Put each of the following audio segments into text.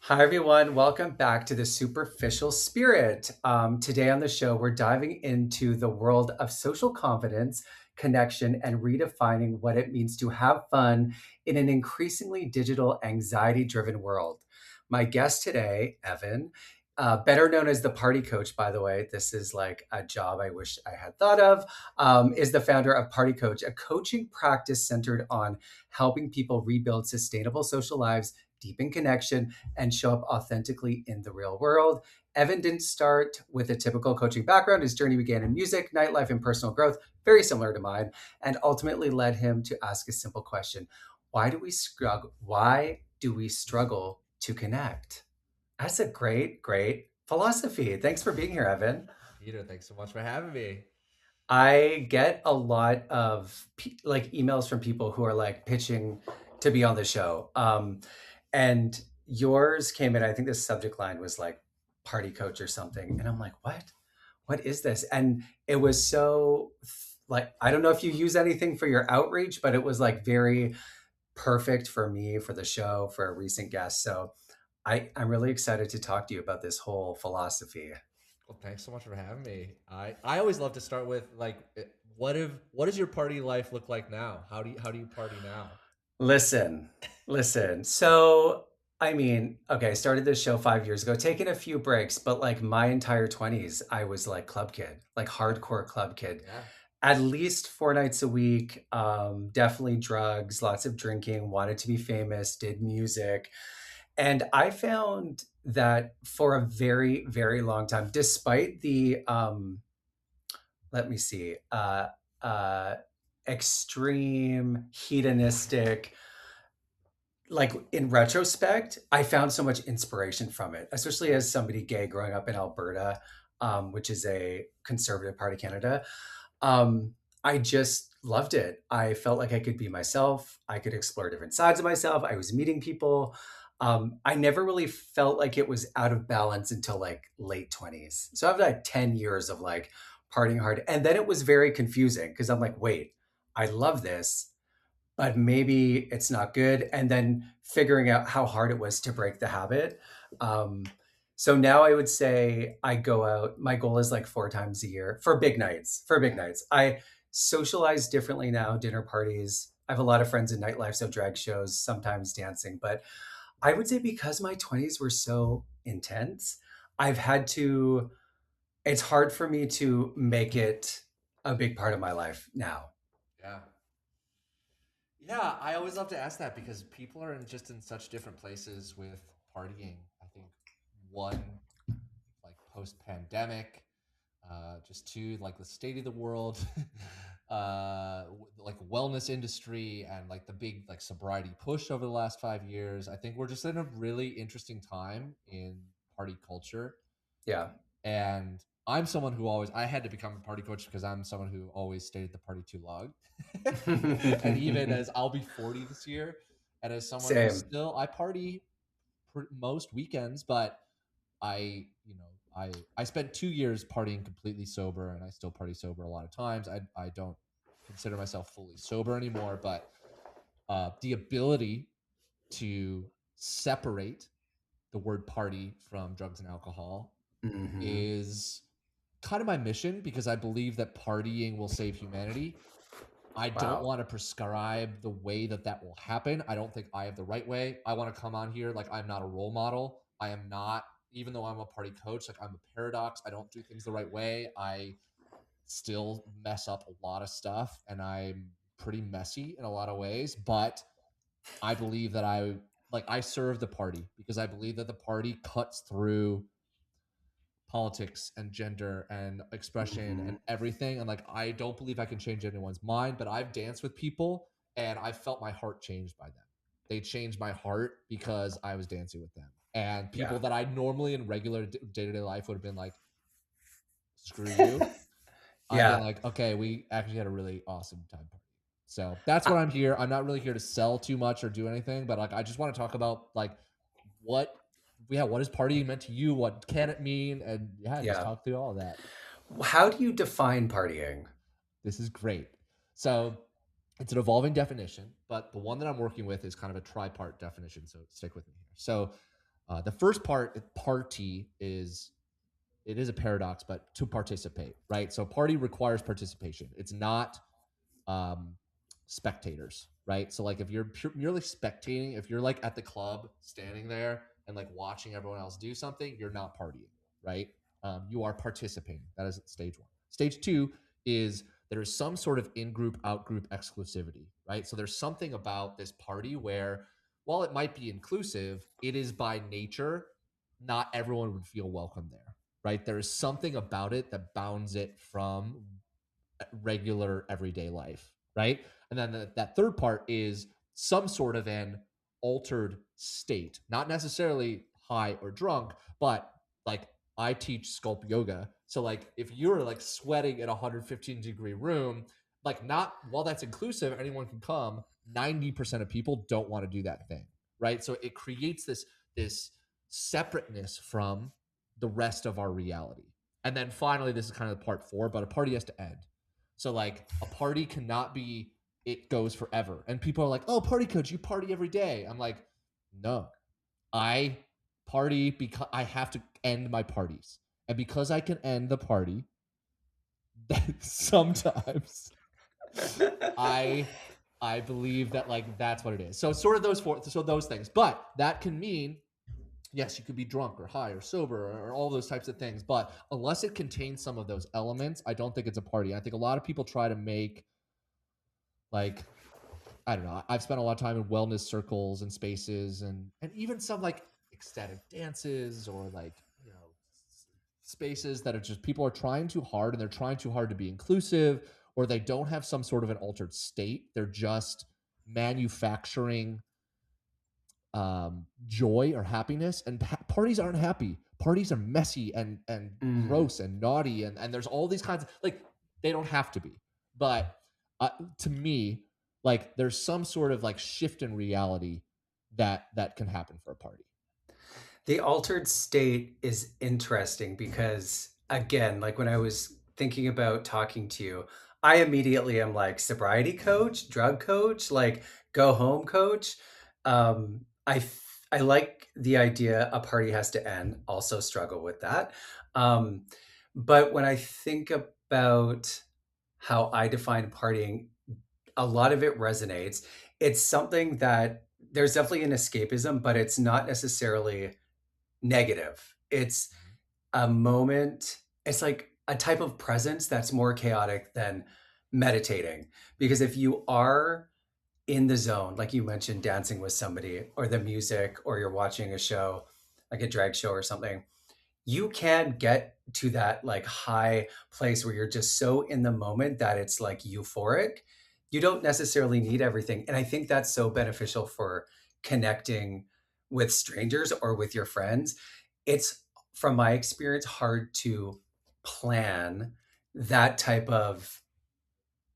Hi, everyone. Welcome back to the Superficial Spirit. Today on the show, we're diving into the world of social confidence, connection, and redefining what it means to have fun in an increasingly digital, anxiety driven world. My guest today, Evan, better known as the party coach, by the way, this is like a job I wish I had thought of, is the founder of Party Coach, a coaching practice centered on helping people rebuild sustainable social lives, deepen connection, and show up authentically in the real world. Evan didn't start with a typical coaching background. His journey began in music, nightlife, and personal growth, very similar to mine, and ultimately led him to ask a simple question: Why do we struggle? Why do we struggle to connect? That's a great, great philosophy. Thanks for being here, Evan. Peter, thanks so much for having me. I get a lot of like emails from people who are like pitching to be on the show. And yours came in, I think the subject line was like party coach or something. And I'm like, what? What is this? And it was so like, I don't know if you use anything for your outreach, but it was like very perfect for me, for the show, for a recent guest. So I'm really excited to talk to you about this whole philosophy. Well, thanks so much for having me. I always love to start with what does your party life look like now? How do you party now? Listen, listen. So, I mean, okay, I started this show 5 years ago, taking a few breaks, but like my entire 20s, I was like club kid, like hardcore club kid. Yeah. At least 4 nights a week, definitely drugs, lots of drinking, wanted to be famous, did music. And I found that for a very, very long time, despite the, let me see, uh, extreme hedonistic, like in retrospect, I found so much inspiration from it, especially as somebody gay growing up in Alberta, which is a conservative part of Canada. I just loved it. I felt like I could be myself. I could explore different sides of myself. I was meeting people. I never really felt like it was out of balance until like late 20s. So I've had 10 years of like partying hard. And then it was very confusing because I'm like, wait, I love this, but maybe it's not good. And then figuring out how hard it was to break the habit. Um, so now I would say I go out. My goal is like 4 times a year for big nights. For big Yeah. nights, I socialize differently now. Dinner parties. I have a lot of friends in nightlife, so drag shows, sometimes dancing. But I would say because my 20s were so intense, I've had to. It's hard for me to make it a big part of my life now. Yeah. Yeah, I always love to ask that because people are in such different places with partying. I think one, like post pandemic, just two, like the state of the world, like wellness industry and like the big like sobriety push over the last 5 years. I think we're just in a really interesting time in party culture. Yeah. And I'm someone who always I had to become a party coach because I'm someone who always stayed at the party too long. And even as I'll be 40 this year, and as someone who Same. still I party most weekends, but I spent 2 years partying completely sober, and I still party sober a lot of times. I don't consider myself fully sober anymore, but the ability to separate the word party from drugs and alcohol Hmm. is kind of my mission because I believe that partying will save humanity. I don't Wow. want to prescribe the way that that will happen. I don't think I have the right way. I want to come on here like I'm not a role model. I am not, even though I'm a party coach, like I'm a paradox. I don't do things the right way. I still mess up a lot of stuff and I'm pretty messy in a lot of ways, but I believe that I serve the party because I believe that the party cuts through politics and gender and expression Hmm. and everything. And like, I don't believe I can change anyone's mind, but I've danced with people and I felt my heart changed by them. They changed my heart because I was dancing with them. And people Yeah. that I normally in regular day to day life would have been like, screw you. I've been Yeah. like, okay, we actually had a really awesome time partying. So that's what I- I'm here. I'm not really here to sell too much or do anything, but like I just want to talk about like what what is partying meant to you? What can it mean? And yeah, just yeah. talk through all of that. How do you define partying? This is great. So it's an evolving definition, but the one that I'm working with is kind of a tripart definition. So stick with me here. So The first part, party, is it is a paradox, but to participate, right? So party requires participation. It's not um, spectators, right? So like if you're merely spectating, if you're like at the club standing there and like watching everyone else do something, you're not partying, right? You are participating. That is stage one. Stage two is there is some sort of in-group, out-group exclusivity, right? So there's something about this party where, while it might be inclusive, it is by nature not everyone would feel welcome there, right? There is something about it that bounds it from regular everyday life, right? And then that third part is some sort of an altered state, not necessarily high or drunk, but like I teach sculpt yoga. So like if you're like sweating in a 115-degree room, like not while that's inclusive, anyone can come, 90% of people don't want to do that thing, right? So it creates this separateness from the rest of our reality. And then finally, this is kind of part four, but a party has to end. So like a party cannot be it goes forever. And people are like, "Oh, party coach, you party every day." I'm like, "No. I party because I have to end my parties. And because I can end the party, sometimes I I believe that like that's what it is. So sort of those things. But that can mean yes, you could be drunk or high or sober or all those types of things. But unless it contains some of those elements, I don't think it's a party. I think a lot of people try to make like I don't know. I've spent a lot of time in wellness circles and spaces and even some like ecstatic dances or like, spaces that are just people are trying too hard and they're trying too hard to be inclusive or they don't have some sort of an altered state. They're just manufacturing joy or happiness and parties aren't happy. Parties are messy and Mm. gross and naughty and there's all these kinds of like they don't have to be. But to me, like there's some sort of like shift in reality that can happen for a party. The altered state is interesting because, again, like when I was thinking about talking to you, I immediately am like sobriety coach, drug coach, like go home coach. I like the idea a party has to end. Also struggle with that. Um, but when I think about how I define partying, a lot of it resonates. It's something that there's definitely an escapism, but it's not necessarily negative. It's a moment, it's like a type of presence that's more chaotic than meditating. Because if you are in the zone, like you mentioned, dancing with somebody or the music, or you're watching a show, like a drag show or something, you can get to that like high place where you're just so in the moment that it's like euphoric. You don't necessarily need everything. And I think that's so beneficial for connecting with strangers or with your friends. It's, from my experience, hard to plan that type of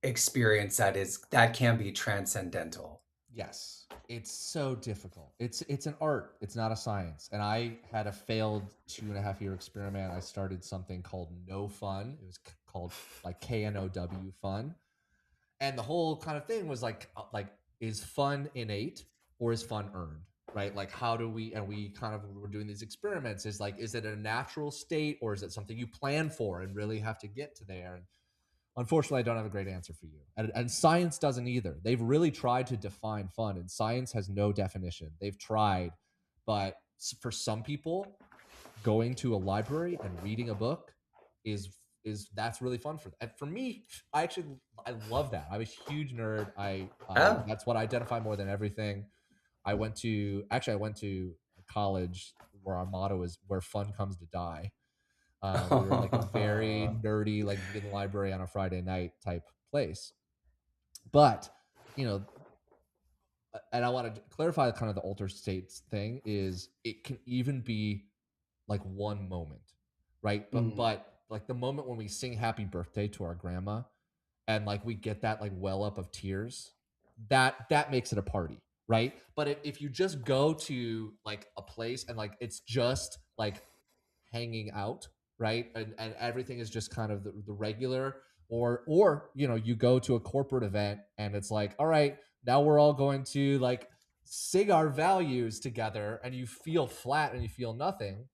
experience that can be transcendental. Yes, it's so difficult. It's an art. It's not a science. And I had a failed 2.5 year experiment. I started something called No Fun. It was called like KNOW Fun, and the whole kind of thing was like is fun innate or is fun earned, right? Like how do we and we kind of were doing these experiments is like is it a natural state or is it something you plan for and really have to get to there? And unfortunately, I don't have a great answer for you. And science doesn't either. They've really tried to define fun, and science has no definition. They've tried, but for some people, going to a library and reading a book is that's really fun for them. And for me, I love that. I'm a huge nerd. I Oh. that's what I identify more than everything. I went to college where our motto is where fun comes to die. We were like a very nerdy, like in the library on a Friday night type place. But, you know, and I want to clarify kind of the alter states thing is it can even be like one moment, right? But Mm. like the moment when we sing happy birthday to our grandma and like we get that like well up of tears, that makes it a party, right? But if you just go to like a place and like it's just like hanging out, right? And everything is just kind of the regular, or you go to a corporate event and it's like, all right, now we're all going to like sing our values together and you feel flat and you feel nothing,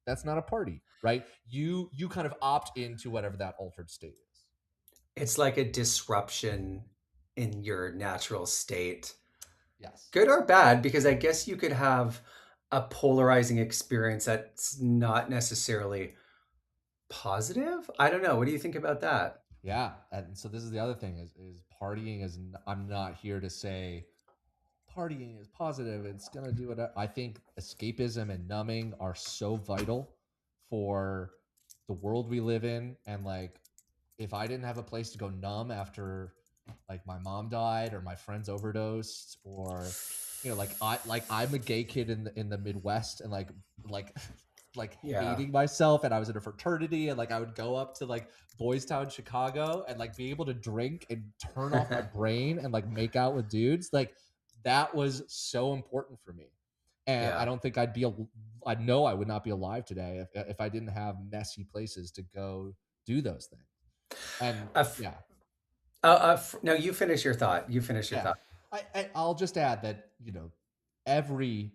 that's not a party, right? You kind of opt into whatever that altered state is. It's like a disruption in your natural state. Yes. Good or bad, because I guess you could have a polarizing experience that's not necessarily positive. I don't know. What do you think about that? Yeah, and so this is the other thing is partying is I'm not here to say partying is positive. It's gonna do it. I think escapism and numbing are so vital for the world we live in. And like, if I didn't have a place to go numb after like my mom died or my friends overdosed, or I'm a gay kid in the Midwest, and like like Yeah. hating myself, and I was in a fraternity, and like I would go up to like Boys Town, Chicago, and like be able to drink and turn off my brain and like make out with dudes. Like that was so important for me. And I Yeah. don't think I know I would not be alive today if I didn't have messy places to go do those things. And Uh, f- yeah, no, you finish your thought. You finish your yeah. thought. I'll just add that, every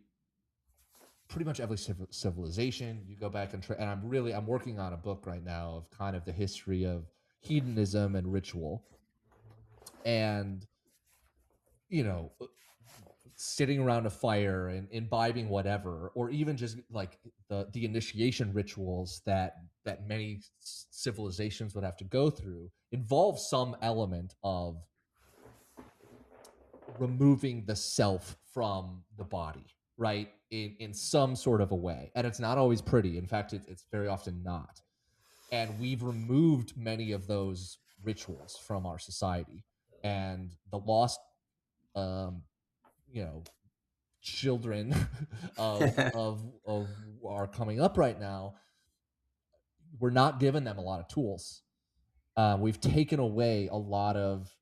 pretty much every civilization you go back and I'm working on a book right now of kind of the history of hedonism and ritual, and you know sitting around a fire and imbibing whatever, or even just like the initiation rituals that many civilizations would have to go through, involve some element of removing the self from the body, right? In some sort of a way. And it's not always pretty. In fact, it's very often not. And we've removed many of those rituals from our society. And the lost, um, you know, children of are coming up right now, we're not giving them a lot of tools. We've taken away a lot of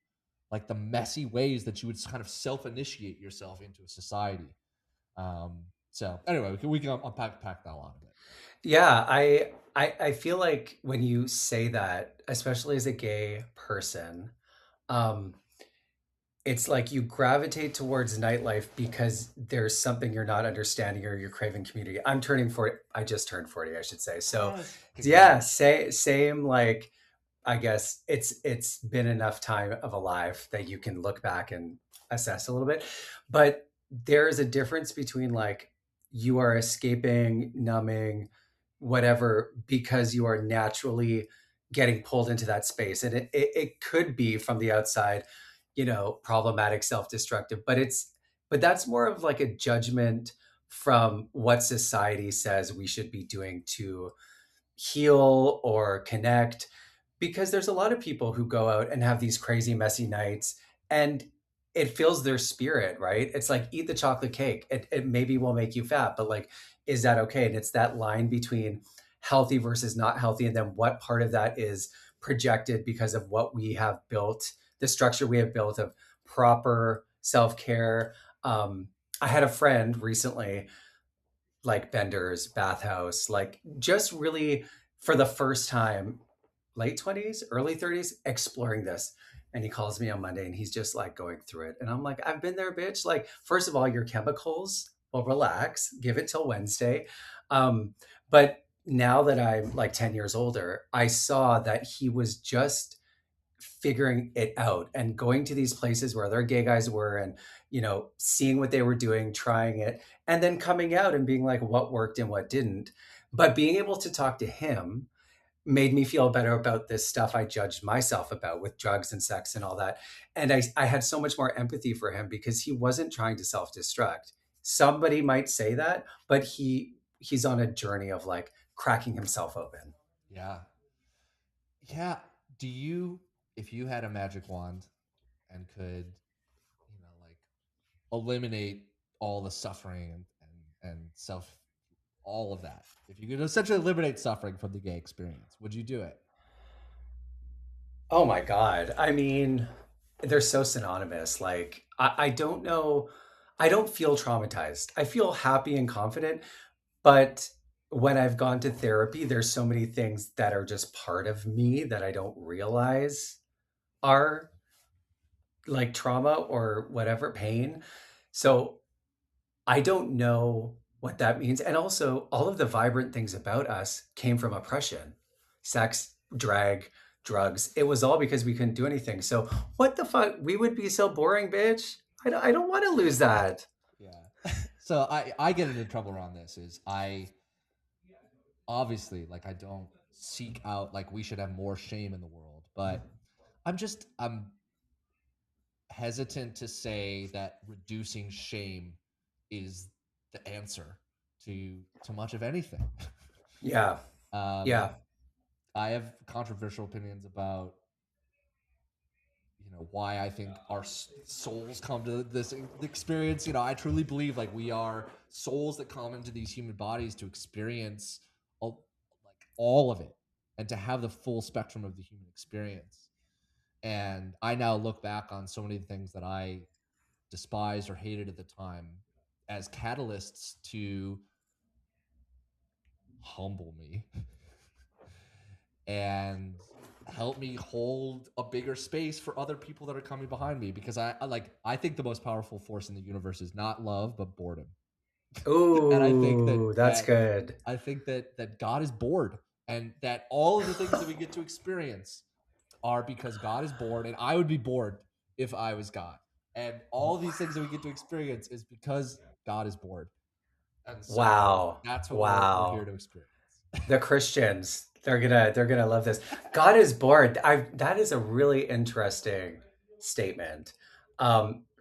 like the messy ways that you would kind of self-initiate yourself into a society. So anyway, we can unpack that a lot a bit. Yeah, I feel like when you say that, especially as a gay person, um, it's like you gravitate towards nightlife because there's something you're not understanding or you're craving community. I'm turning 40. I just turned 40, I should say. So, Yes, yeah, congrats. same like I guess it's been enough time of a life that you can look back and assess a little bit. But there is a difference between like you are escaping, numbing, whatever, because you are naturally getting pulled into that space. And it could be from the outside, problematic, self-destructive, but that's more of like a judgment from what society says we should be doing to heal or connect, because there's a lot of people who go out and have these crazy messy nights, and it fills their spirit, right? It's like eat the chocolate cake. It maybe will make you fat, but like, is that okay? And it's that line between healthy versus not healthy, and then what part of that is projected because of what we have built, the structure we have built of proper self-care. I had a friend recently, like Bender's bathhouse, like just really for the first time, late 20s, early 30s, exploring this. And he calls me on Monday and he's just like going through it. And I'm like, I've been there, bitch. Like, first of all, your chemicals will relax, give it till Wednesday. But now that I'm like 10 years older, I saw that he was just figuring it out and going to these places where other gay guys were, and seeing what they were doing, trying it, and then coming out and being like what worked and what didn't. But being able to talk to him made me feel better about this stuff I judged myself about with drugs and sex and all that. And I had so much more empathy for him because he wasn't trying to self-destruct. Somebody might say that, but he's on a journey of like cracking himself open. Yeah, yeah. Do you, if you had a magic wand and could, like eliminate all the suffering and self, all of that, if you could essentially eliminate suffering from the gay experience, would you do it? Oh my God. I mean, they're so synonymous. Like, I don't know. I don't feel traumatized. I feel happy and confident. But when I've gone to therapy, there's so many things that are just part of me that I don't realize are like trauma or whatever pain. So I don't know what that means. And also, all of the vibrant things about us came from oppression, sex, drag, drugs. It was all because we couldn't do anything. So, what the fuck? We would be so boring, bitch. I don't want to lose that. Yeah. So I get into trouble around this is I obviously like I don't seek out like we should have more shame in the world, but I'm hesitant to say that reducing shame is the answer to much of anything. Yeah. um Yeah. I have controversial opinions about why I think our souls come to this experience. I truly believe like we are souls that come into these human bodies to experience like all of it and to have the full spectrum of the human experience. And I now look back on so many things that I despised or hated at the time as catalysts to humble me and help me hold a bigger space for other people that are coming behind me, because I think the most powerful force in the universe is not love but boredom. And I think Ooh, that that's that good. I think that God is bored, and that all of the things that we get to experience are because God is bored, and I would be bored if I was God. And all of these things that we get to experience is because God is bored. And so Wow. that's what we're here Wow. to experience. The Christians, they're gonna love this. God is bored. I That is a really interesting statement.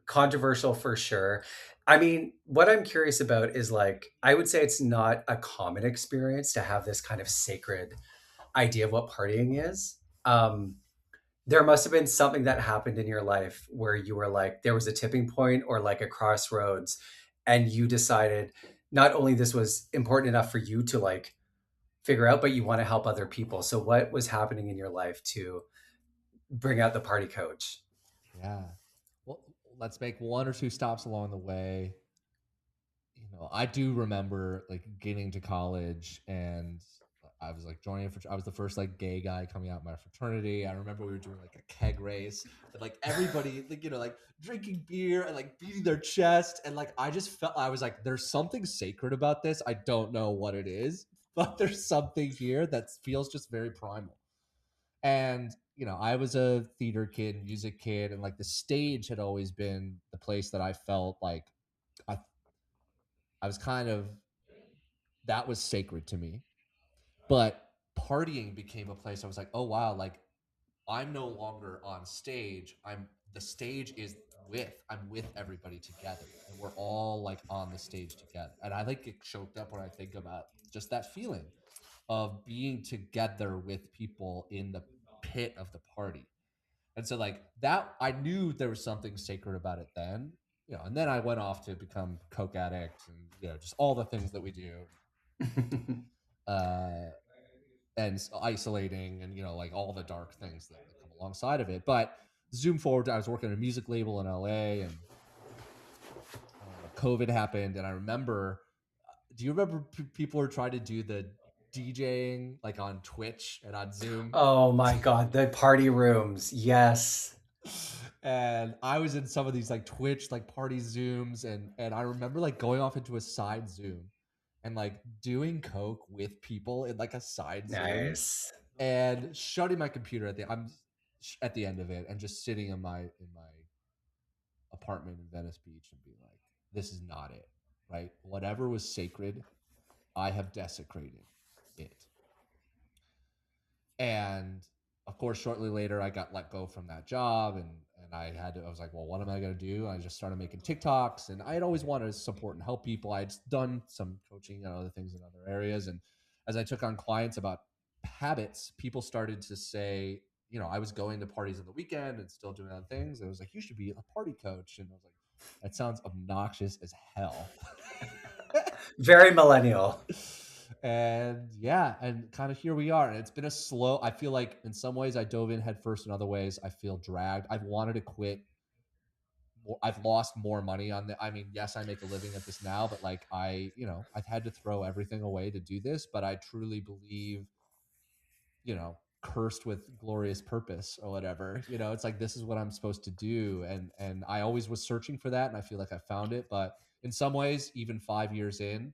Controversial for sure. I mean, what I'm curious about is like I would say it's not a common experience to have this kind of sacred idea of what partying is. There must have been something that happened in your life where you were like there was a tipping point or like a crossroads, and you decided not only this was important enough for you to like figure out, but you want to help other people. So what was happening in your life to bring out the party coach? Yeah. Well, let's make one or two stops along the way. I do remember like getting to college, and I was like joining I was the first like gay guy coming out in my fraternity. I remember we were doing like a keg race, and like everybody like like drinking beer and like beating their chest, and like I just felt I was like there's something sacred about this. I don't know what it is, but there's something here that feels just very primal. And I was a theater kid, music kid, and like the stage had always been the place that I felt like I I was kind of that was sacred to me. But partying became a place I was like, oh wow, like I'm no longer on stage. The stage is I'm with everybody together, and we're all like on the stage together. And I like get choked up when I think about just that feeling of being together with people in the pit of the party. And so like that I knew there was something sacred about it then. And then I went off to become coke addict and just all the things that we do. Uh and isolating, and like all the dark things that come alongside of it. But zoom forward, I was working at a music label in LA, and COVID happened, and I remember. Do you remember people were trying to do the DJing like on Twitch and on Zoom? Oh my God, the party rooms. Yes. And I was in some of these like Twitch like party Zooms, and I remember like going off into a side Zoom and like doing coke with people in like a side Zoom Nice. and shutting my computer at the end of it, and just sitting in my apartment in Venice Beach and being like, this is not it, right? Whatever was sacred, I have desecrated it. And of course, shortly later, I got let go from that job, and I was like, well, what am I going to do? I just started making TikToks, and I had always wanted to support and help people. I had done some coaching and other things in other areas. And as I took on clients about habits, people started to say, I was going to parties on the weekend and still doing other things. And it was like, you should be a party coach. And I was like, that sounds obnoxious as hell. Very millennial. And yeah, and kind of here we are. And it's been a slow, I feel like in some ways I dove in head first, in other ways I feel dragged. I've wanted to quit more, I've lost more money on the, I mean, yes, I make a living at this now, but like I've had to throw everything away to do this. But I truly believe, cursed with glorious purpose or whatever. You know, it's like this is what I'm supposed to do, and I always was searching for that, and I feel like I found it. But in some ways, even 5 years in,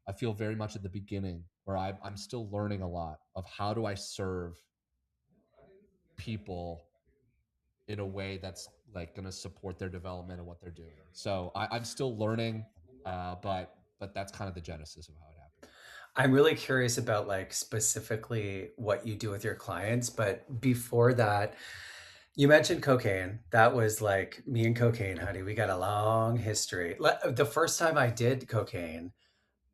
I feel very much at the beginning where I'm still learning a lot of how do I serve people in a way that's like going to support their development and what they're doing. So I'm still learning, but that's kind of the genesis of how it happened. I'm really curious about like specifically what you do with your clients, but before that, you mentioned cocaine. That was like me and cocaine, honey. We got a long history. The first time I did cocaine,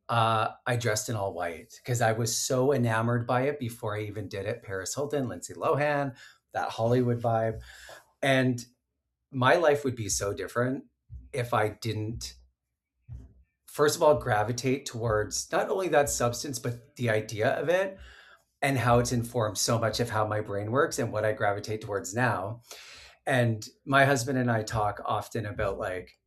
I dressed in all white because I was so enamored by it before I even did it. Paris Hilton, Lindsay Lohan, that Hollywood vibe. And my life would be so different if I didn't, first of all, gravitate towards not only that substance, but the idea of it and how it's informed so much of how my brain works and what I gravitate towards now. And my husband and I talk often about like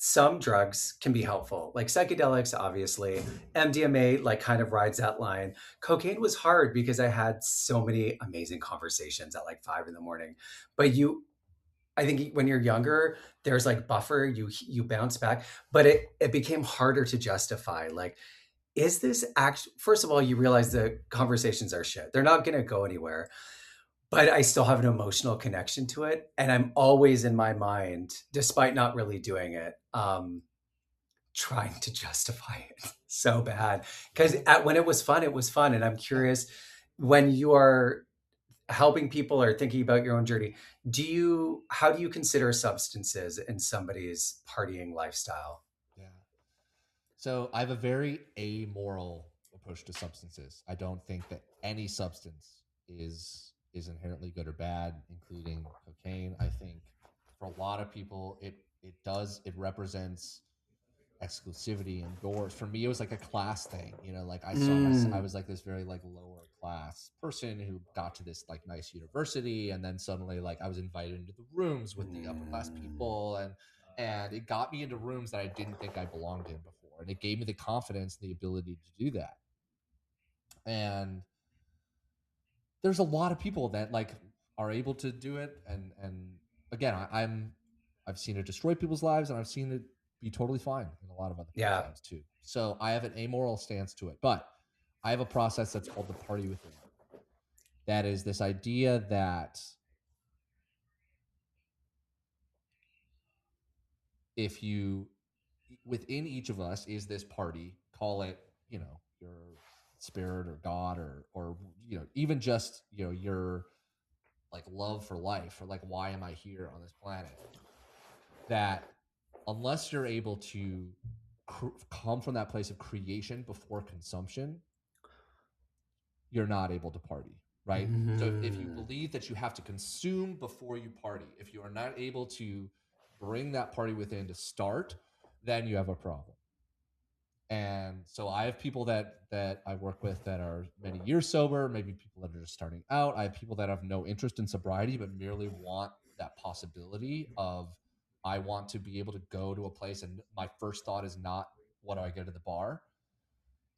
some drugs can be helpful, like psychedelics, obviously. MDMA, like, kind of rides that line. Cocaine was hard because I had so many amazing conversations at like 5 in the morning. But I think when you're younger, there's like buffer, you bounce back, but it became harder to justify. Like, is this act? First of all, you realize the conversations are shit. They're not going to go anywhere, but I still have an emotional connection to it, and I'm always in my mind, despite not really doing it, trying to justify it so bad. Because when it was fun, and I'm Yeah. curious, when you are helping people or thinking about your own journey, how do you consider substances in somebody's partying lifestyle? Yeah. So I have a very amoral approach to substances. I don't think that any substance is inherently good or bad, including cocaine. I think for a lot of people, it represents exclusivity and doors. For me, it was like a class thing. You know, like I Mm. was like this very like lower class person who got to this like nice university, and then suddenly like I was invited into the rooms with the upper class Mm. people, and it got me into rooms that I didn't think I belonged in before, and it gave me the confidence and the ability to do that. And there's a lot of people that like are able to do it, and again, I've seen it destroy people's lives, and I've seen it be totally fine in a lot of other people's Yeah. lives too. So I have an amoral stance to it, but I have a process that's called the party within. That is this idea that if you within each of us is this party, call it, you know, your spirit or God or you know, even just, you know, your like love for life or like why am I here on this planet? That unless you're able to come from that place of creation before consumption, you're not able to party, right? So if you Mm. believe that you have to consume before you party, if you are not able to bring that party within to start, then you have a problem. And so I have people that I work with that are many years sober, maybe people that are just starting out. I have people that have no interest in sobriety but merely want that possibility of I want to be able to go to a place and my first thought is not what do I get at the bar?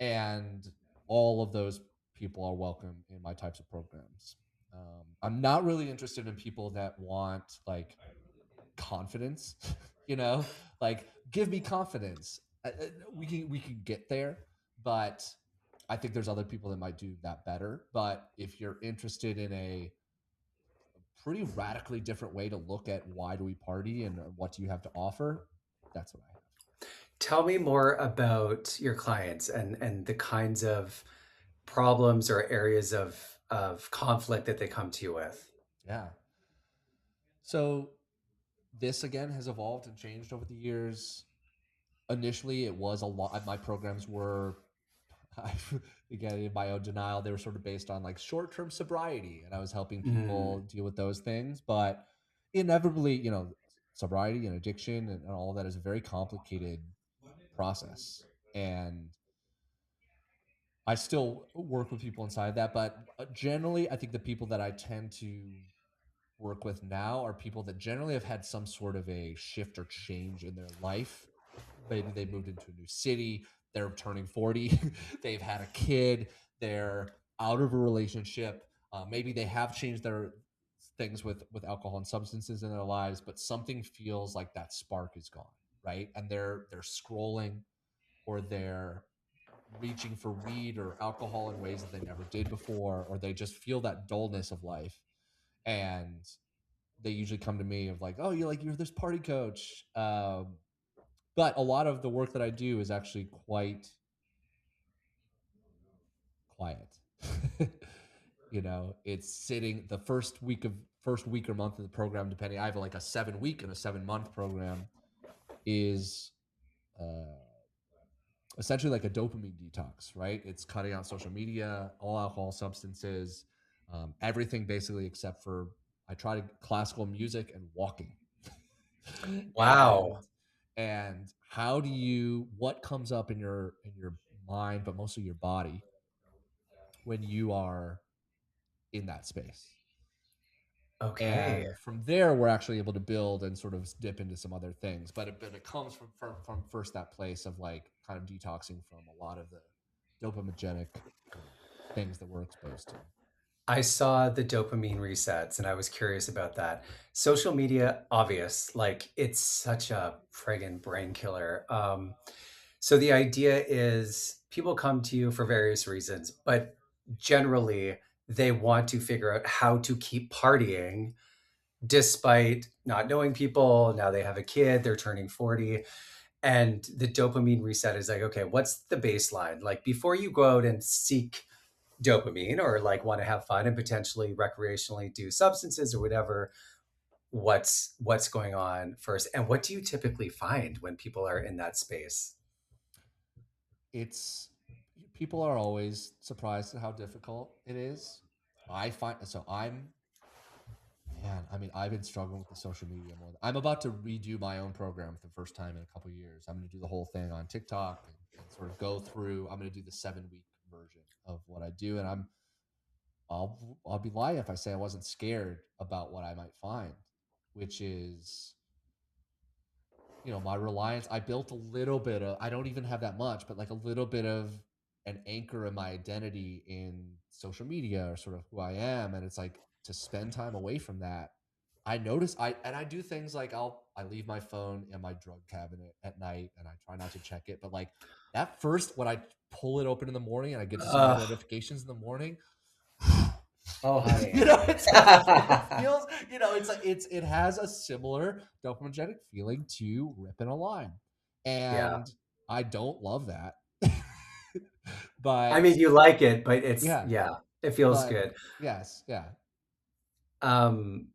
And all of those people are welcome in my types of programs. I'm not really interested in people that want like confidence, you know, like give me confidence. We can get there, but I think there's other people that might do that better. But if you're interested in a pretty radically different way to look at why do we party and what do you have to offer, that's what I have. Tell me more about your clients and the kinds of problems or areas of conflict that they come to you with. Yeah. So this again has evolved and changed over the years. Initially, it was a lot. My programs were I, again, in my own denial, they were sort of based on like short term sobriety, and I was helping people Mm. deal with those things. But inevitably, you know, sobriety and addiction and all that is a very complicated process. And I still work with people inside that. But generally, I think the people that I tend to work with now are people that generally have had some sort of a shift or change in their life. Maybe they moved into a new city, they're turning 40, they've had a kid, they're out of a relationship, Maybe they have changed their things with alcohol and substances in their lives, but something feels like that spark is gone, right? And they're scrolling, or they're reaching for weed or alcohol in ways that they never did before, or they just feel that dullness of life. And they usually come to me of like, oh, you're this party coach. But a lot of the work that I do is actually quite quiet. It's sitting the first week or month of the program, depending. I have like a 7 week and a 7 month program, is uh, essentially like a dopamine detox, right? It's cutting out social media, all alcohol, substances, everything basically except for I try to classical music and walking. and Wow. and what comes up in your mind, but mostly your body, when you are in that space. Okay. And from there, we're actually able to build and sort of dip into some other things, but it comes from first that place of like kind of detoxing from a lot of the dopamigenic things that we're exposed to. I saw the dopamine resets and I was curious about that. Social media, obvious, like it's such a friggin' brain killer. So the idea is people come to you for various reasons, but generally they want to figure out how to keep partying despite not knowing people. Now they have a kid, they're turning 40. And the dopamine reset is like, okay, what's the baseline? Like before you go out and seek dopamine or like want to have fun and potentially recreationally do substances or whatever, what's going on first? And what do you typically find when people are in that space? It's People are always surprised at how difficult it is. I find so I'm Man, I mean, I've been struggling with the social media more. I'm about to redo my own program for the first time in a couple of years. I'm going to do the whole thing on TikTok and sort of go through. I'm going to do the 7 week version of what I do, and I'll be lying if I say I wasn't scared about what I might find, which is, my reliance. I built a little bit of, I don't even have that much, but like a little bit of an anchor in my identity in social media, or sort of who I am. And it's like, to spend time away from that, I notice I do things like I leave my phone in my drug cabinet at night and I try not to check it. But like that first, when I pull it open in the morning and I get to see my Uh, notifications in the morning, oh, honey. it feels, it's like it has a similar dopaminergic feeling to ripping a line. Yeah. And I don't love that. I But mean, you like it, but yeah, yeah, it feels but good. yes, yeah, Um,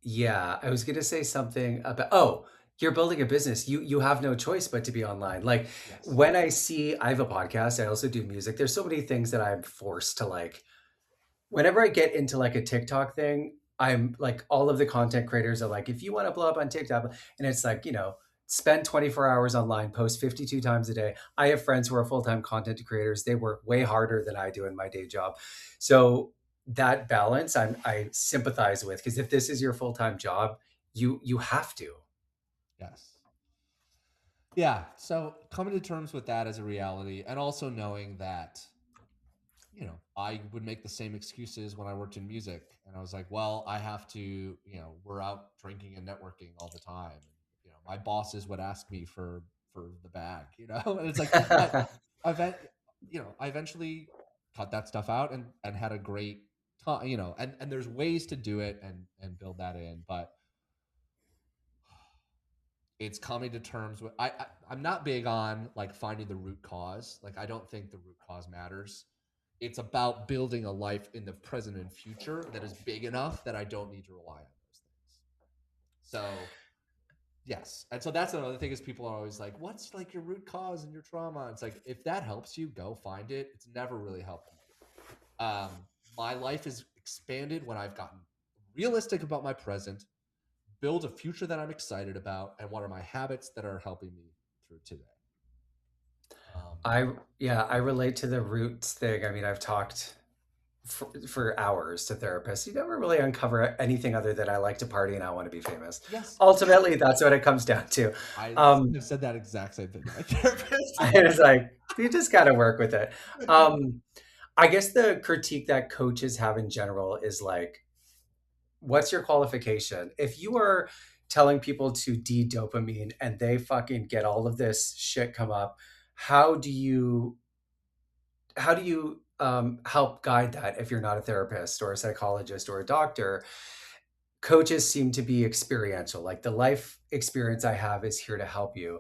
yeah, I was gonna say something about, oh, you're building a business. You have no choice but to be online. Like yes, when I have a podcast, I also do music. There's so many things that I'm forced to like whenever I get into like a TikTok thing, I'm like all of the content creators are like, if you want to blow up on TikTok, and it's like, spend 24 hours online, post 52 times a day. I have friends who are full-time content creators. They work way harder than I do in my day job. So that balance I sympathize with because if this is your full-time job, you have to. yes. Yeah. So coming to terms with that as a reality, and also knowing that, I would make the same excuses when I worked in music. And I was like, well, I have to, we're out drinking and networking all the time. And, my bosses would ask me for the bag, and it's like, I eventually cut that stuff out and had a great time, and there's ways to do it and build that in. But it's coming to terms with, I'm not big on like finding the root cause. Like I don't think the root cause matters. It's about building a life in the present and future that is big enough that I don't need to rely on those things. So yes. And so that's another thing, is people are always like, what's like your root cause and your trauma? It's like, if that helps you, go find it. It's never really helped me. My life is expanded when I've gotten realistic about my present, build a future that I'm excited about, and what are my habits that are helping me through today. Um, I Yeah, I relate to the roots thing. I mean, I've talked for hours to therapists. You never really uncover anything other than I like to party and I want to be famous. yes, yeah. Ultimately, that's what it comes down to. I Um, have said that exact same thing to my therapist. I was like, you just got to work with it. Um, I guess the critique that coaches have in general is like, what's your qualification? If you are telling people to de-dopamine and they fucking get all of this shit come up, how do you help guide that if you're not a therapist or a psychologist or a doctor? Coaches seem to be experiential. Like the life experience I have is here to help you.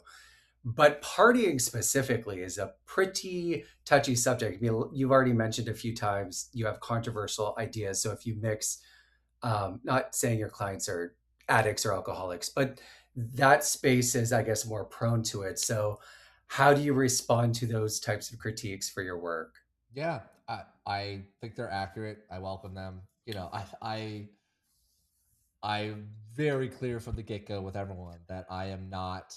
But partying specifically is a pretty touchy subject. I mean, you've already mentioned a few times you have controversial ideas. So if you mix, not saying your clients are addicts or alcoholics, but that space is, I guess, more prone to it. So how do you respond to those types of critiques for your work? Yeah, I think they're accurate. I welcome them. You know, I'm very clear from the get go with everyone that I am not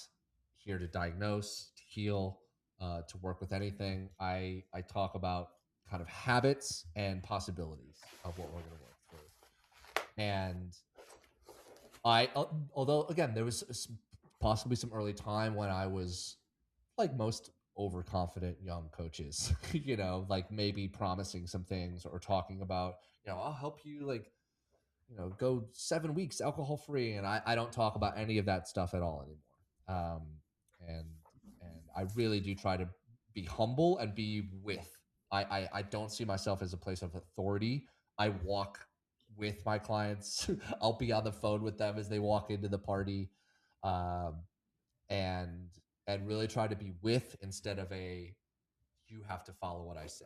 here to diagnose, to heal, to work with anything. I talk about kind of habits and possibilities of what we're going to work through. And although again, there was possibly some early time when I was like most overconfident young coaches, you know, like maybe promising some things or talking about, you know, I'll help you like, you know, go 7 weeks alcohol free. And I don't talk about any of that stuff at all anymore. And, and I really do try to be humble and be with, I don't see myself as a place of authority. I walk with my clients. I'll be on the phone with them as they walk into the party. Um, and really try to be with instead of a you have to follow what I say.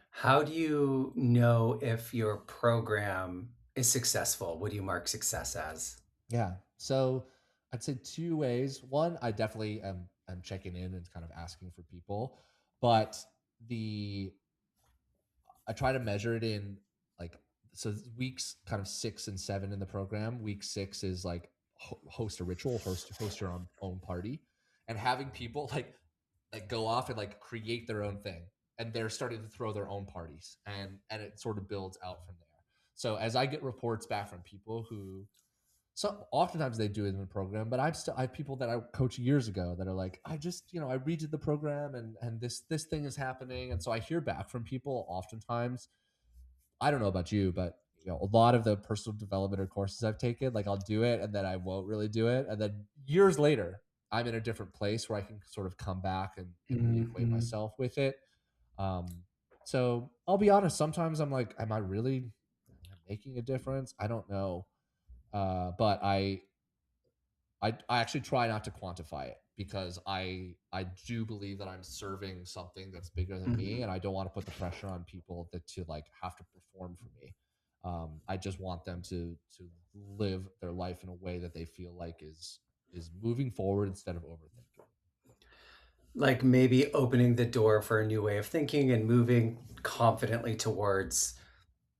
How do you know if your program is successful? What do you mark success as? Yeah. So I'd say two ways. One, I definitely am checking in and kind of asking for people, but the I try to measure it in like so weeks kind of 6 and 7 in the program. Week 6 is like host a ritual, host your own party, and having people like go off and like create their own thing, and they're starting to throw their own parties, and it sort of builds out from there. So as I get reports back from people who so oftentimes they do it in the program, but I have people that I coached years ago that are like, I just, you know, I redid the program and this thing is happening. And so I hear back from people oftentimes. I don't know about you, but you know, a lot of the personal development or courses I've taken, like I'll do it and then I won't really do it. And then years later, I'm in a different place where I can sort of come back and reacquaint Mhm. myself with it. Um, so I'll be honest, sometimes I'm like, am I really making a difference? I don't know. But I actually try not to quantify it because I do believe that I'm serving something that's bigger than me, Mhm. and I don't want to put the pressure on people that to like have to perform for me. I just want them to live their life in a way that they feel like is moving forward instead of overthinking. Like maybe opening the door for a new way of thinking and moving confidently towards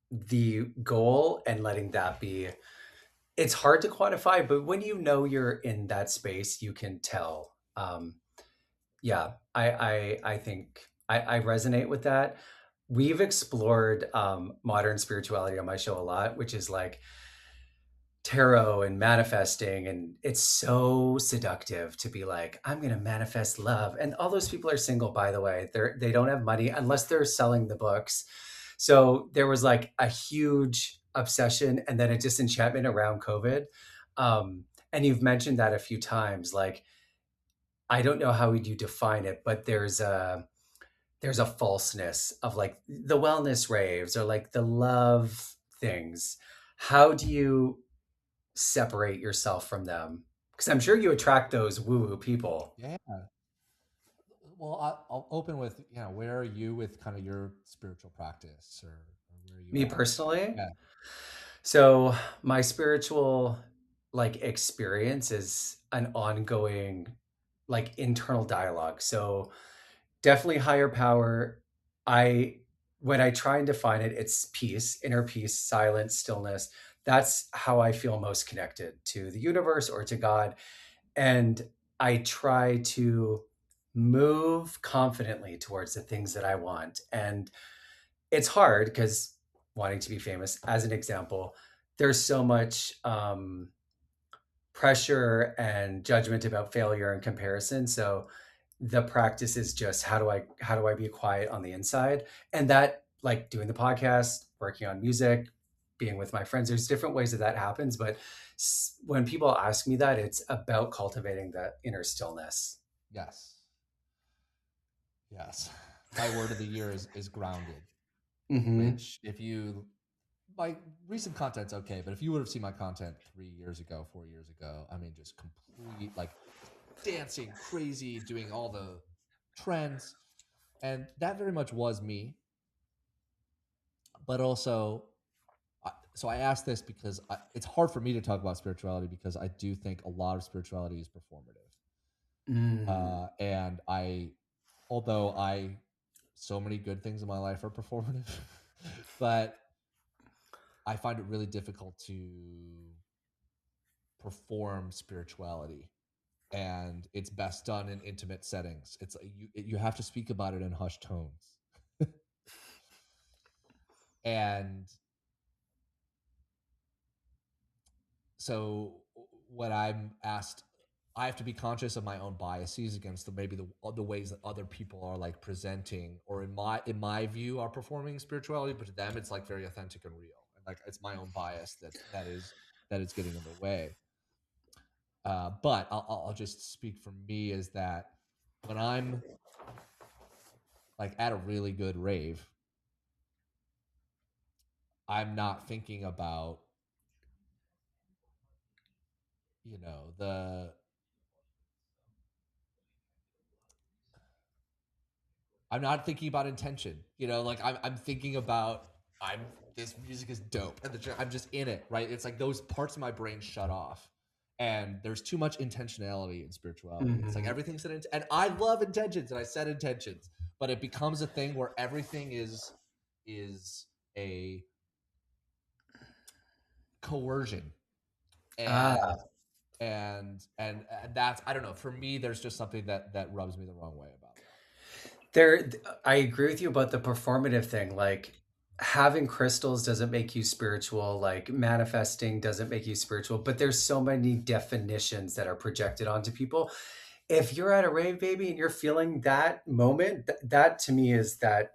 the goal and letting that be. It's hard to quantify, but when you know you're in that space, you can tell. Yeah, I think I resonate with that. We've explored modern spirituality on my show a lot, which is like tarot and manifesting, and it's so seductive to be like, I'm gonna manifest love. And all those people are single, by the way. They don't have money unless they're selling the books. So there was like a huge obsession and then a disenchantment around COVID. And you've mentioned that a few times. Like, I don't know how would you define it, but there's a falseness of like the wellness raves or like the love things. How do you separate yourself from them? Because I'm sure you attract those woo-woo people. Yeah. Well, I'll open with, you know, where are you with kind of your spiritual practice or where are you Me at? personally, Yeah. so my spiritual like experience is an ongoing like internal dialogue. So definitely higher power. I when I try and define it, it's peace, inner peace, silence, stillness. That's how I feel most connected to the universe or to God. And I try to move confidently towards the things that I want. And it's hard because wanting to be famous, as an example, there's so much pressure and judgment about failure and comparison. So the practice is just how do I be quiet on the inside? And that, like doing the podcast, working on music, being with my friends, there's different ways that that happens, but when people ask me that, it's about cultivating that inner stillness. Yes. Yes. My word of the year is grounded, Hmm. which if you my recent content's okay, but if you would have seen my content 3 years ago, 4 years ago, I mean, just complete like dancing, crazy, doing all the trends. And that very much was me. But also, so I asked this because it's hard for me to talk about spirituality because I do think a lot of spirituality is performative. Mm. And although so many good things in my life are performative, but I find it really difficult to perform spirituality, and it's best done in intimate settings. It's like you have to speak about it in hushed tones. And so when I'm asked, I have to be conscious of my own biases against maybe the ways that other people are like presenting, or in my view are performing spirituality, but to them it's like very authentic and real, and like it's my own bias that is getting in the way. But I'll just speak for me, is that when I'm like at a really good rave, I'm not thinking about, the I'm not thinking about intention. Like I'm thinking about, I'm this music is dope, and I'm just in it, right? It's like those parts of my brain shut off, and there's too much intentionality in spirituality. It's like Hmm. everything's and I love intentions, and I set intentions, but it becomes a thing where everything is a coercion, Ah, and and that's, I don't know. For me, there's just something that rubs me the wrong way about that. there, I agree with you about the performative thing. Like having crystals doesn't make you spiritual, like manifesting doesn't make you spiritual, but there's so many definitions that are projected onto people. If you're at a rave, baby, and you're feeling that moment, that to me is that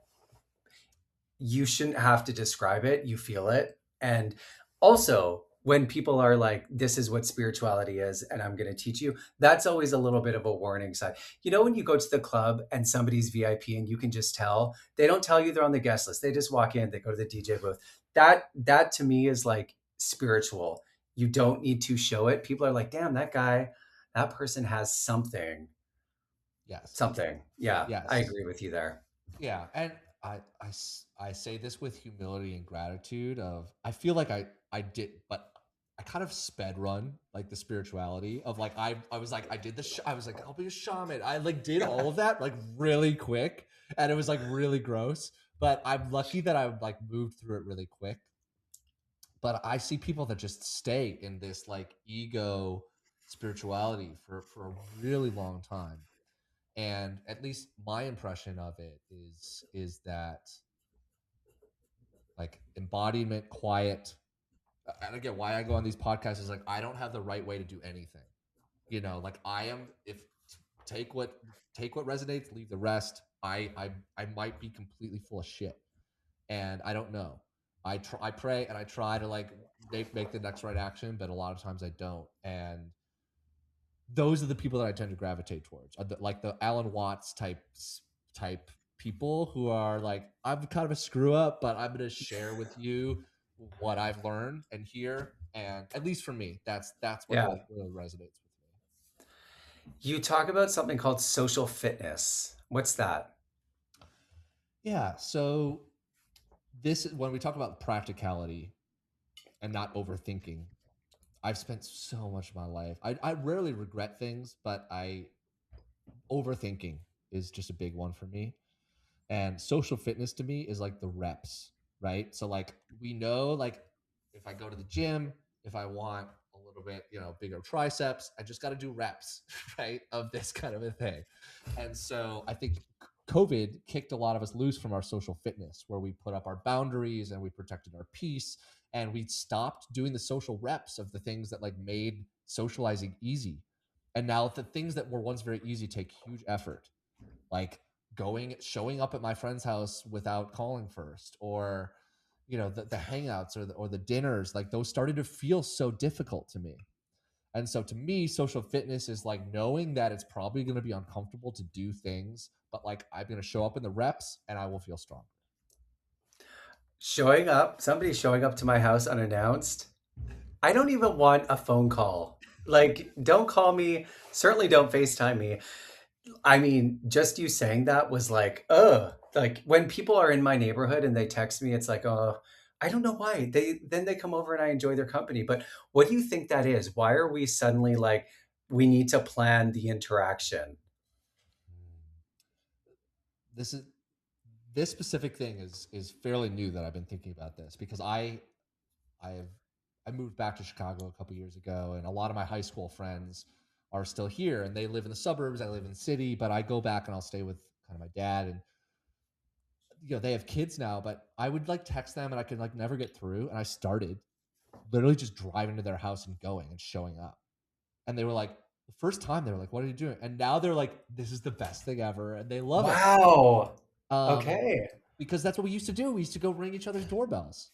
you shouldn't have to describe it, you feel it. And also, when people are like, this is what spirituality is and I'm going to teach you, that's always a little bit of a warning sign. When you go to the club and somebody's VIP and you can just tell, they don't tell you they're on the guest list, they just walk in, they go to the DJ booth. That to me is like spiritual. You don't need to show it. People are like, damn, that guy, that person has Yes. something. Yeah, I Yes. agree with you there. Yeah, and I say this with humility and gratitude. Of I feel like I did, but I kind of sped run like the spirituality of like I was like I did I was like, I'll be a shaman. I like did all of that like really quick, and it was like really gross. But I'm lucky that I like moved through it really quick. But I see people that just stay in this like ego spirituality for a really long time, and at least my impression of it is that like embodiment, quiet. And again, why I go on these podcasts is like I don't have the right way to do anything. Like I am, if take what take what resonates, leave the rest. I might be completely full of shit, and I don't know. I pray and I try to like make the next right action, but a lot of times I don't. And those are the people that I tend to gravitate towards, are like the Alan Watts type people who are like, I'm kind of a screw up, but I'm going to share with you what I've learned and hear. And at least for me, that's what Yeah. really resonates with me. You talk about something called social fitness. What's that? Yeah. So this is when we talk about practicality and not overthinking. I've spent so much of my life. I rarely regret things, but I overthinking is just a big one for me. And social fitness to me is like the reps, right? So like we know, like if I go to the gym, if I want a little bit, bigger triceps, I just got to do reps, right? Of this kind of a thing. And so I think COVID kicked a lot of us loose from our social fitness, where we put up our boundaries and we protected our peace, and we stopped doing the social reps of the things that like made socializing easy. And now the things that were once very easy take huge effort. like showing up at my friend's house without calling first, or the hangouts or the dinners, like those started to feel so difficult to me. And so to me, social fitness is like knowing that it's probably going to be uncomfortable to do things, but like I'm going to show up in the reps and I will feel stronger. Somebody showing up to my house unannounced. I don't even want a phone call. Like, don't call me. Certainly don't FaceTime me. I mean, just you saying that was like, ugh. Like when people are in my neighborhood and they text me, it's like, oh, I don't know why. They come over and I enjoy their company. But what do you think that is? Why are we suddenly like we need to plan the interaction? This is this specific thing is fairly new that I've been thinking about this, because I have I moved back to Chicago a couple years ago, and a lot of my high school friends are still here, and they live in the suburbs. I live in the city, but I go back and I'll stay with kind of my dad, and they have kids now, but I would like text them and I could like never get through, and I started literally just driving to their house and going and showing up. And they were like, the first time they were like, "What are you doing?" And now they're like, "This is the best thing ever," and they love it. Wow. Um, Okay. because that's what we used to do. We used to go ring each other's doorbells,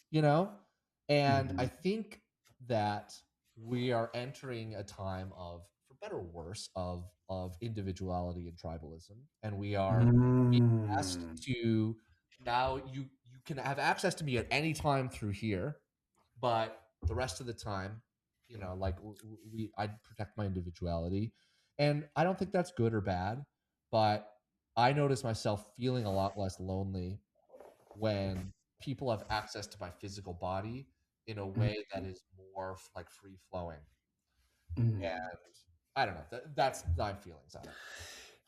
And I Mhm. think that we are entering a time of, for better or worse, of individuality and tribalism, and we are being asked Mm. to now you can have access to me at any time through here, but the rest of the time, like we I protect my individuality, and I don't think that's good or bad, but I notice myself feeling a lot less lonely when people have access to my physical body in a way that is more like free flowing. Mm. And I don't know. That's my feelings on it.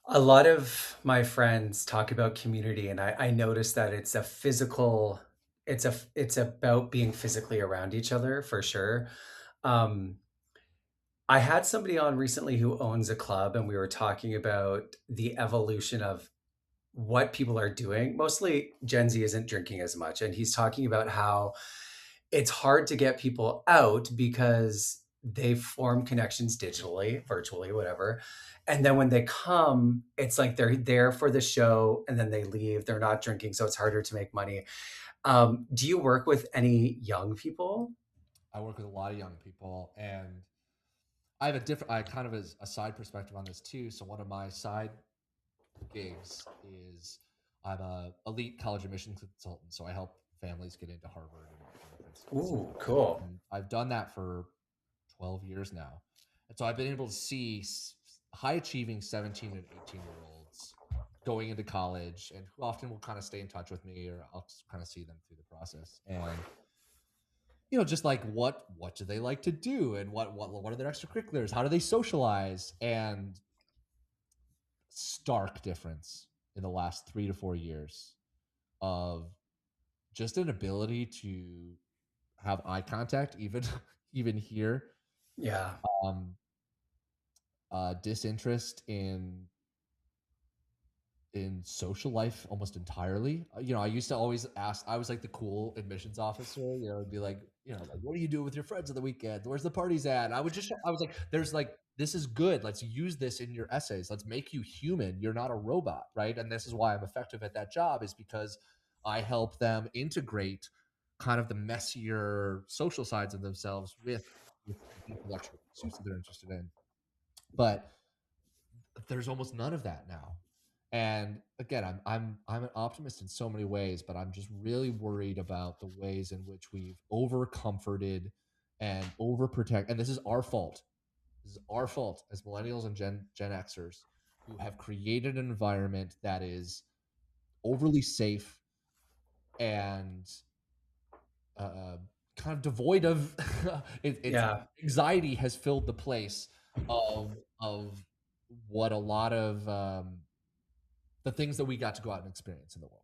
A lot of my friends talk about community, and I notice that it's a physical. It's about being physically around each other for sure. Um, I had somebody on recently who owns a club, and we were talking about the evolution of what people are doing. Mostly Gen Z isn't drinking as much. And he's talking about how it's hard to get people out because they form connections digitally, virtually, whatever. And then when they come, it's like they're there for the show and then they leave. They're not drinking, so it's harder to make money. Do you work with any young people? I work with a lot of young people, and I kind of as a side perspective on this too. So one of my side gigs is I'm a elite college admissions consultant, so I help families get into Harvard and Princeton, Ooh, cool. and I've done that for 12 years now. And so I've been able to see high achieving 17 and 18-year-olds going into college, and who often will kind of stay in touch with me, or I'll kind of see them through the process. And just like what do they like to do, and what are their extracurriculars? How do they socialize? And stark difference in the last 3 to 4 years of just an ability to have eye contact, even even here. Yeah. Um, disinterest in social life almost entirely. I used to always ask. I was like the cool admissions officer. It'd be like, like, what do you do with your friends on the weekend? Where's the parties at? And I was like, there's like, this is good. Let's use this in your essays. Let's make you human. You're not a robot, right? And this is why I'm effective at that job, is because I help them integrate kind of the messier social sides of themselves with the intellectual pursuits that they're interested in. But there's almost none of that now. And again, I'm an optimist in so many ways, but I'm just really worried about the ways in which we've over comforted and overprotect. And this is our fault. This is our fault as millennials and Gen Xers, who have created an environment that is overly safe and uh, kind of devoid of it's Yeah. anxiety has filled the place of what a lot of the things that we got to go out and experience in the world.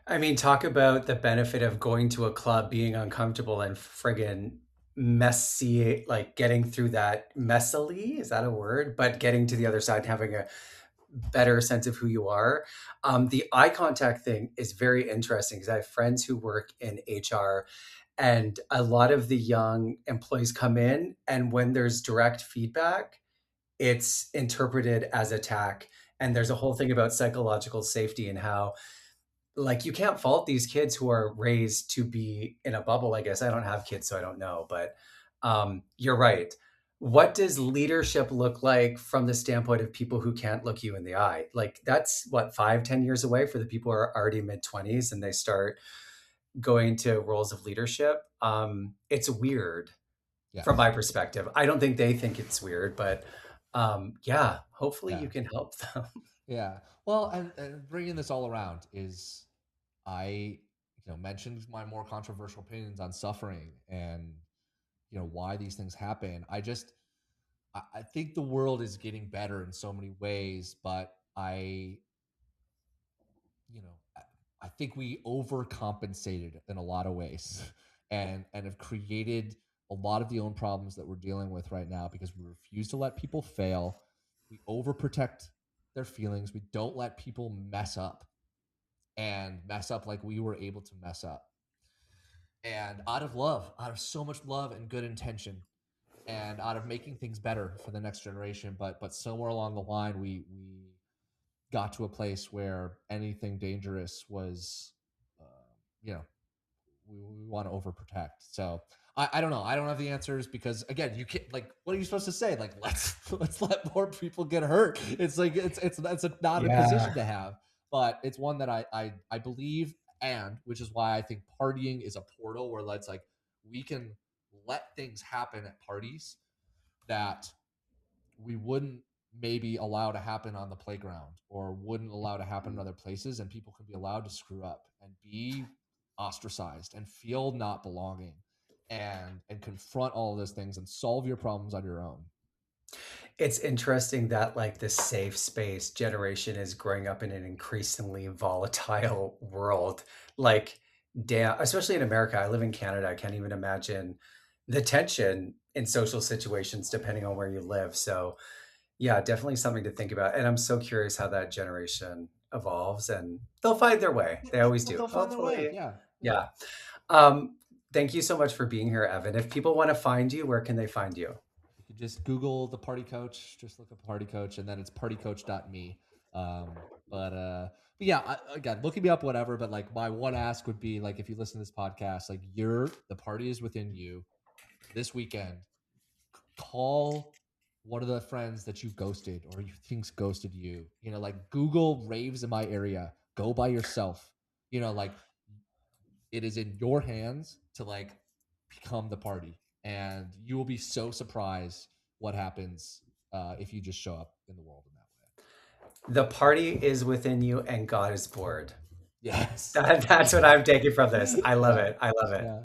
I mean, talk about the benefit of going to a club, being uncomfortable and friggin' messy, like getting through that messily, is that a word? But getting to the other side and having a better sense of who you are. The eye contact thing is very interesting because I have friends who work in HR, and a lot of the young employees come in, and when there's direct feedback, it's interpreted as attack. And there's a whole thing about psychological safety and how, like, you can't fault these kids who are raised to be in a bubble. I guess I don't have kids, so I don't know. But you're right. What does leadership look like from the standpoint of people who can't look you in the eye? Like, that's what, 5, 10 years away for the people who are already mid 20s and they start going to roles of leadership. It's weird from Yes. my perspective. I don't think they think it's weird, but yeah, hopefully Yeah. you can help them. Yeah. Well, and bringing this all around is I, mentioned my more controversial opinions on suffering and, why these things happen. I think the world is getting better in so many ways, but you know, I, I think we overcompensated in a lot of ways and have created a lot of the own problems that we're dealing with right now because we refuse to let people fail. We overprotect their feelings. We don't let people mess up like we were able to mess up. And out of love, out of so much love and good intention, and out of making things better for the next generation, but somewhere along the line, we got to a place where anything dangerous was, uh, you know, we want to overprotect. So I don't know. I don't have the answers because again, you can't like. What are you supposed to say? Like let's let more people get hurt. It's like not a position Yeah. to have, but it's one that I believe, and which is why I think partying is a portal where let's like we can let things happen at parties that we wouldn't maybe allow to happen on the playground or wouldn't allow to happen in other places, and people can be allowed to screw up and be ostracized and feel not belonging and confront all of those things and solve your problems on your own. It's interesting that like the safe space generation is growing up in an increasingly volatile world. Like, damn, especially in America. I live in Canada. I can't even imagine the tension in social situations depending on where you live. So, yeah, definitely something to think about. And I'm so curious how that generation evolves and they'll find their way. Yeah, They always do. they'll find their way. Hopefully. Yeah, yeah. Yeah. Um, Thank you so much for being here, Evan. If people want to find you, where can they find you? You could just Google the party coach, just look up party coach, and then it's partycoach.me. But yeah, again, looking me up, whatever. But like, my one ask would be like, if you listen to this podcast, like, the party is within you this weekend. Call one of the friends that you ghosted or you think's ghosted you. Like Google raves in my area. Go by yourself. Like it is in your hands to like become the party, and you will be so surprised what happens if you just show up in the world in that way. The party is within you and God is bored. Yes. That's what I'm taking from this. I love Yeah. it. I love it. Yeah.